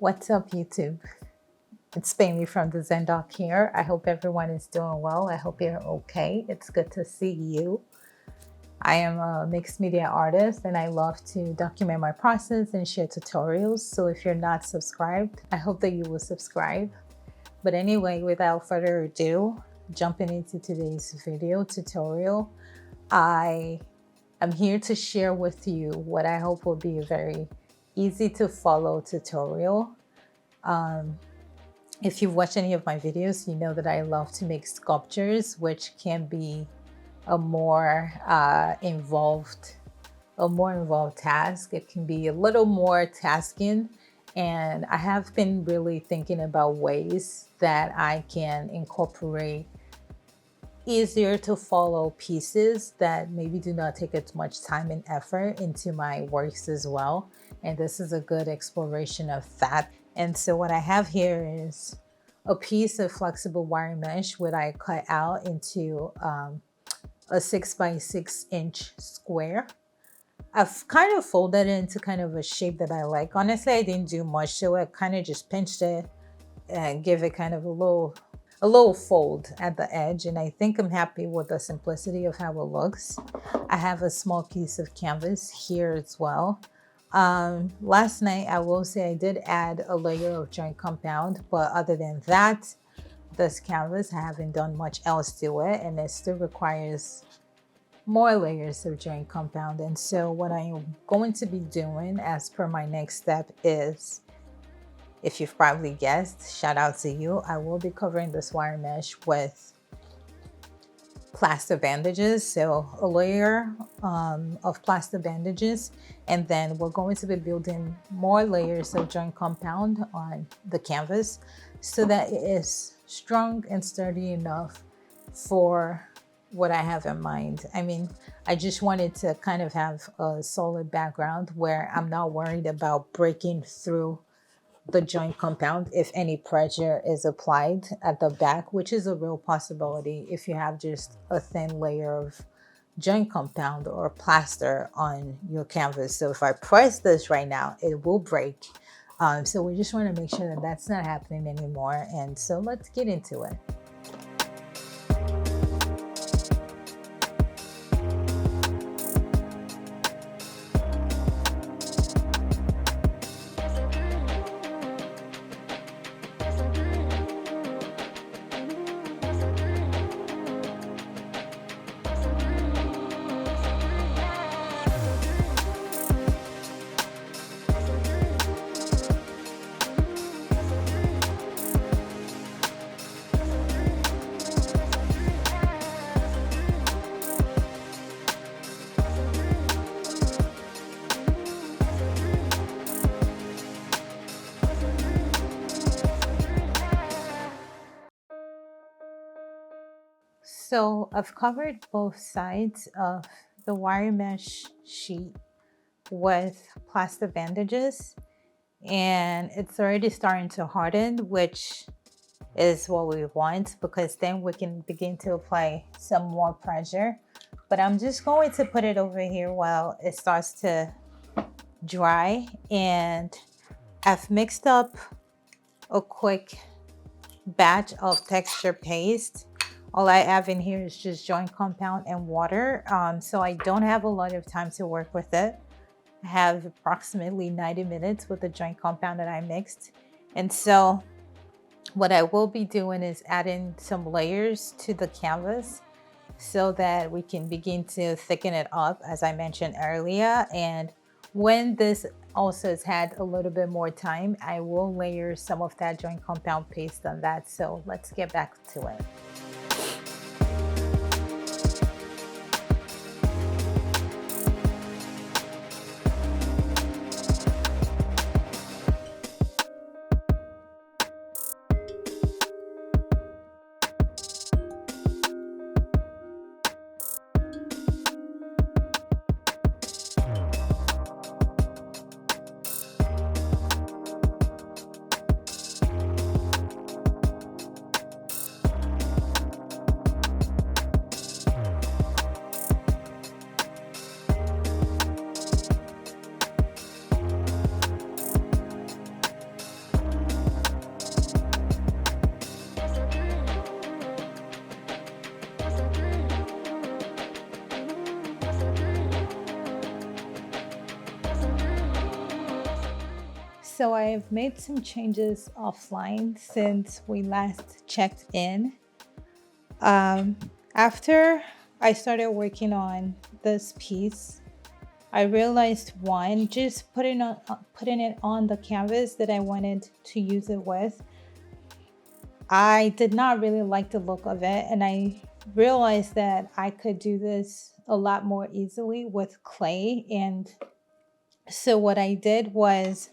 What's up, YouTube? It's Bailey from the Zendoc here. I hope everyone is doing well. I hope you're okay. It's good to see you. I am a mixed media artist and I love to document my process and share tutorials. So if you're not subscribed, I hope that you will subscribe. But anyway, without further ado, jumping into today's video tutorial, I am here to share with you what I hope will be a very easy to follow tutorial. If you've watched any of my videos, you know that I love to make sculptures, which can be a more involved task. It can be a little more tasking, and I have been really thinking about ways that I can incorporate easier to follow pieces that maybe do not take as much time and effort into my works as well. And this is a good exploration of that. And so what I have here is a piece of flexible wire mesh which I cut out into a 6 by 6 inch square. I've kind of folded it into kind of a shape that I like. Honestly, I didn't do much to it. I kind of just pinched it and give it kind of a little fold at the edge, and I think I'm happy with the simplicity of how it looks. I have a small piece of canvas here as well. Last night, I will say I did add a layer of joint compound, but other than that, this canvas, I haven't done much else to it, and it still requires more layers of joint compound. And so what I'm going to be doing as per my next step is, if you've probably guessed, shout out to you, I will be covering this wire mesh with plaster bandages. So a layer of plaster bandages, and then we're going to be building more layers of joint compound on the canvas so that it is strong and sturdy enough for what I have in mind. I mean, I just wanted to kind of have a solid background where I'm not worried about breaking through the joint compound if any pressure is applied at the back, which is a real possibility if you have just a thin layer of joint compound or plaster on your canvas. So if I press this right now, it will break. So we just want to make sure that that's not happening anymore. And so let's get into it. So I've covered both sides of the wire mesh sheet with plaster bandages, and it's already starting to harden, which is what we want, because then we can begin to apply some more pressure. But I'm just going to put it over here while it starts to dry, and I've mixed up a quick batch of texture paste. All I have in here is just joint compound and water. So I don't have a lot of time to work with it. I have approximately 90 minutes with the joint compound that I mixed. And so what I will be doing is adding some layers to the canvas so that we can begin to thicken it up, as I mentioned earlier. And when this also has had a little bit more time, I will layer some of that joint compound paste on that. So let's get back to it. So I've made some changes offline since we last checked in. After I started working on this piece, I realized one, just putting it on the canvas that I wanted to use it with, I did not really like the look of it, and I realized that I could do this a lot more easily with clay. And so what I did was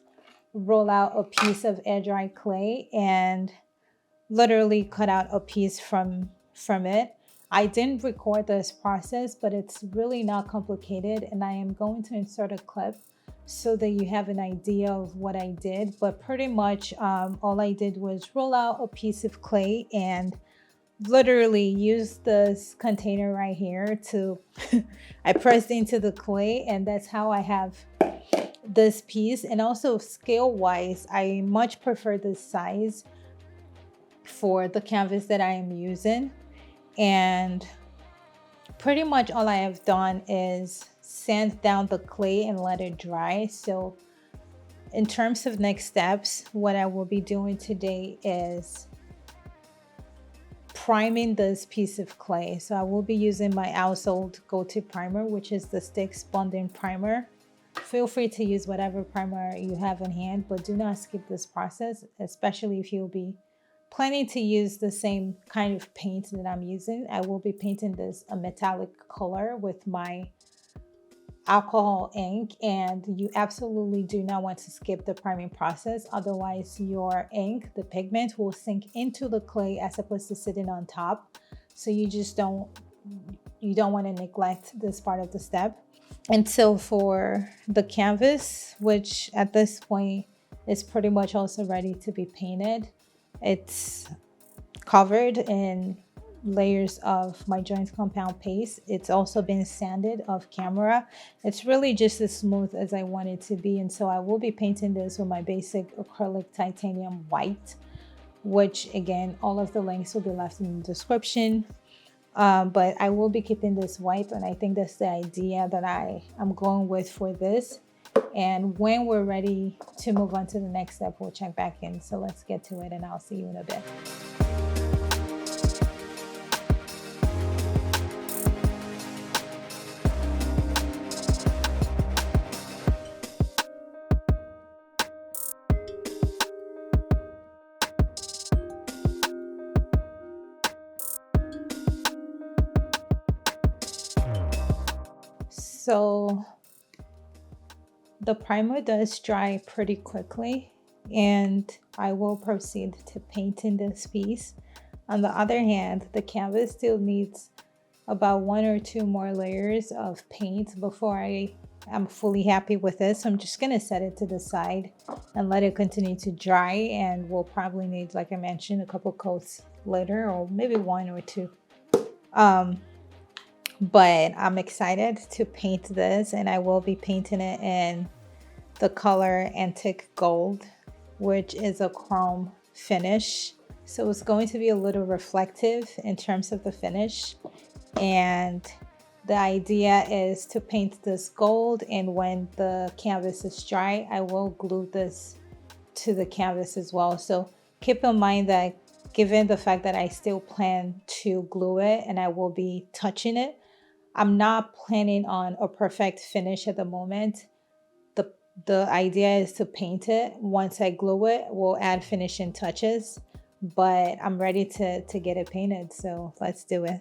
roll out a piece of Airdry clay and literally cut out a piece from it. I didn't record this process, but it's really not complicated, and I am going to insert a clip so that you have an idea of what I did. But pretty much all I did was roll out a piece of clay and literally use this container right here to I pressed into the clay, and that's how I have this piece. And also scale wise, I much prefer this size for the canvas that I am using. And pretty much all I have done is sand down the clay and let it dry. So in terms of next steps, what I will be doing today is priming this piece of clay. So I will be using my household go-to primer, which is the Sticks Bonding Primer. Feel free to use whatever primer you have in hand, but do not skip this process, especially if you'll be planning to use the same kind of paint that I'm using. I will be painting this a metallic color with my alcohol ink, and you absolutely do not want to skip the priming process. Otherwise your ink, the pigment, will sink into the clay as opposed to sitting on top. So you don't want to neglect this part of the step. And so for the canvas, which at this point is pretty much also ready to be painted, it's covered in layers of my joints compound paste. It's also been sanded off camera. It's really just as smooth as I want it to be. And so I will be painting this with my basic acrylic titanium white, which again, all of the links will be left in the description. But I will be keeping this white, and I think that's the idea that I'm going with for this. And when we're ready to move on to the next step, we'll check back in. So let's get to it, and I'll see you in a bit. So the primer does dry pretty quickly, and I will proceed to painting this piece. On the other hand, the canvas still needs about 1 or 2 more layers of paint before I'm fully happy with it. So I'm just gonna set it to the side and let it continue to dry, and we'll probably need, like I mentioned, a couple coats later, or maybe 1 or 2. But I'm excited to paint this, and I will be painting it in the color Antique Gold, which is a chrome finish. So it's going to be a little reflective in terms of the finish. And the idea is to paint this gold, and when the canvas is dry, I will glue this to the canvas as well. So keep in mind that given the fact that I still plan to glue it and I will be touching it, I'm not planning on a perfect finish at the moment. The idea is to paint it. Once I glue it, we'll add finishing touches, but I'm ready to get it painted. So let's do it.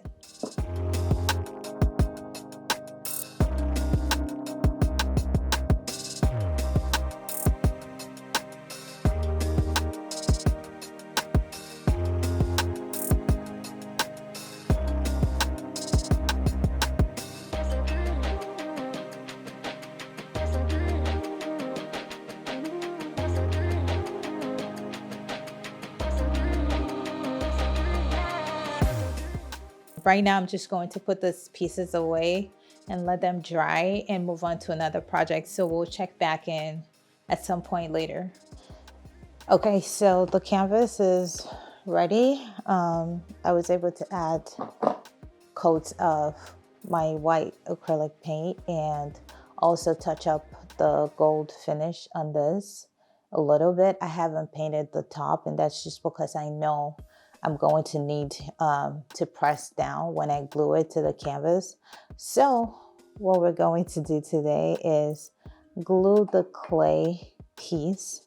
Right now, I'm just going to put these pieces away and let them dry and move on to another project. So we'll check back in at some point later. Okay, so the canvas is ready. I was able to add coats of my white acrylic paint and also touch up the gold finish on this. a little bit. I haven't painted the top, and that's just because I know I'm going to need to press down when I glue it to the canvas. So what we're going to do today is glue the clay piece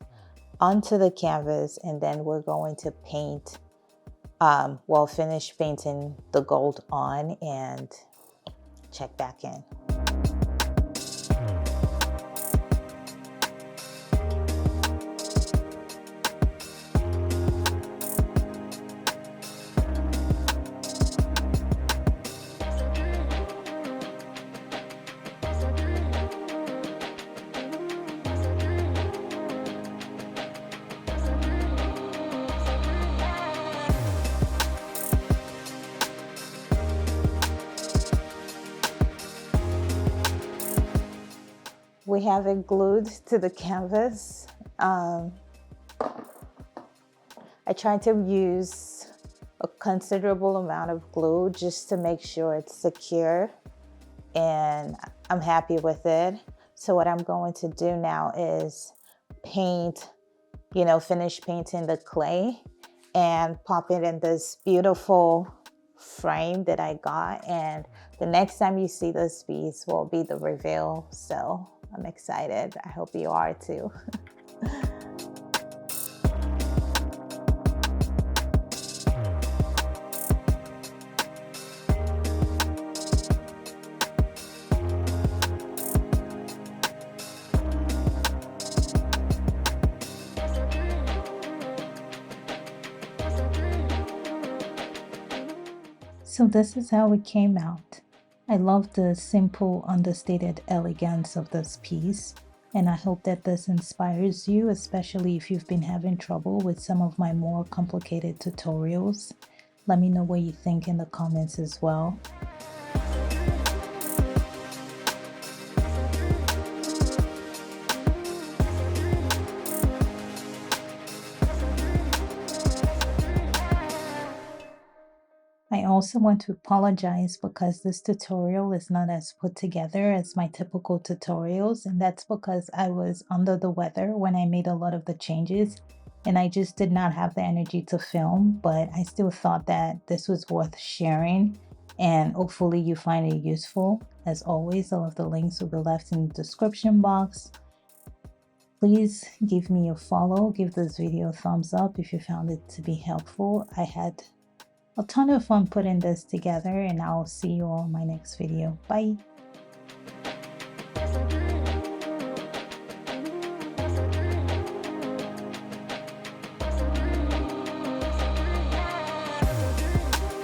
onto the canvas, and then we're going to paint, well, finish painting the gold on and check back in. We have it glued to the canvas. I tried to use a considerable amount of glue just to make sure it's secure, and I'm happy with it. So what I'm going to do now is paint, finish painting the clay and pop it in this beautiful frame that I got. And the next time you see this piece will be the reveal. So I'm excited. I hope you are too. So this is how it came out. I love the simple, understated elegance of this piece, and I hope that this inspires you, especially if you've been having trouble with some of my more complicated tutorials. Let me know what you think in the comments as well. I also want to apologize because this tutorial is not as put together as my typical tutorials, and that's because I was under the weather when I made a lot of the changes and I just did not have the energy to film, but I still thought that this was worth sharing and hopefully you find it useful. As always, all of the links will be left in the description box. Please give me a follow, give this video a thumbs up if you found it to be helpful. I had a ton of fun putting this together, and I'll see you all in my next video. Bye.